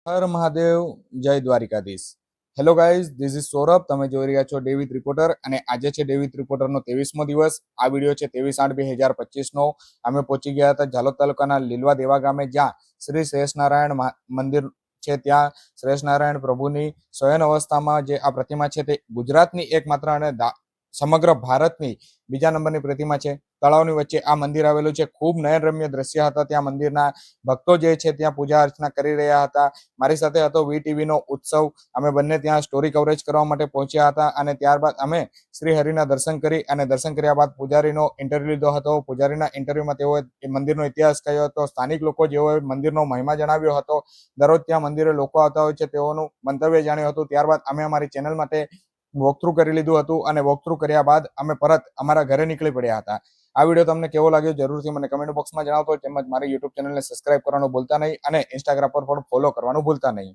હર મહાદેવ, જય Dwarkadhish. Hello guys, this is Saurabh. તમે જોઈ રહ્યા છો ડે વિથ રિપોર્ટર અને આજે છે ડે વિથ રિપોર્ટરનો 23મો દિવસ. આ વિડીયો છે 23/8/2025નો. અમે પહોંચી ગયા હતા ઝાલોદ તાલુકાના લીલવા દેવા ગામે, જ્યાં શ્રી શ્રેષ્ઠનારાયણ મંદિર છે. ત્યાં શ્રેષ્ઠનારાયણ પ્રભુની શયન અવસ્થામાં જે આ પ્રતિમા છે તે ગુજરાતની એકમાત્ર અને સમગ્ર ભારતની બીજા નંબરની પ્રતિમા છે. તળાવની વચ્ચે આ મંદિર આવેલું છે. ખૂબ નયનરમ્ય દ્રશ્ય હતા. ત્યાં મંદિરના ભક્તો જે છે ત્યાં પૂજા અર્ચના કરી રહ્યા હતા. મારી સાથે હતો વીટીવીનો ઉત્સવ. અમે બંને ત્યાં સ્ટોરી કવરેજ કરવા માટે પહોંચ્યા હતા અને ત્યારબાદ અમે શ્રી હરિના દર્શન કરી અને દર્શન કર્યા બાદ પૂજારીનો ઇન્ટરવ્યુ લીધો હતો. પૂજારીના ઇન્ટરવ્યુમાં તેઓએ મંદિરનો ઇતિહાસ કહ્યો હતો. સ્થાનિક લોકો જેઓએ મંદિરનો મહિમા જણાવ્યો હતો. દરરોજ ત્યાં મંદિરે લોકો આવતા હોય છે, તેઓનું મંતવ્ય જાણ્યું હતું. ત્યારબાદ અમે અમારી ચેનલ માટે વોકથ્રુ કરી લીધું હતું અને વોકથ્રુ કર્યા બાદ અમે પરત અમારા ઘરે નીકળી પડ્યા હતા. આ વિડીયો તમને કેવો લાગ્યો જરૂરથી મને કમેન્ટ બોક્સમાં જણાવતો. તેમજ મારી યુટ્યુબ ચેનલને સબસ્ક્રાઇબ કરવાનું ભૂલતા નહીં અને ઇન્સ્ટાગ્રામ પર પણ ફોલો કરવાનું ભૂલતા નહીં.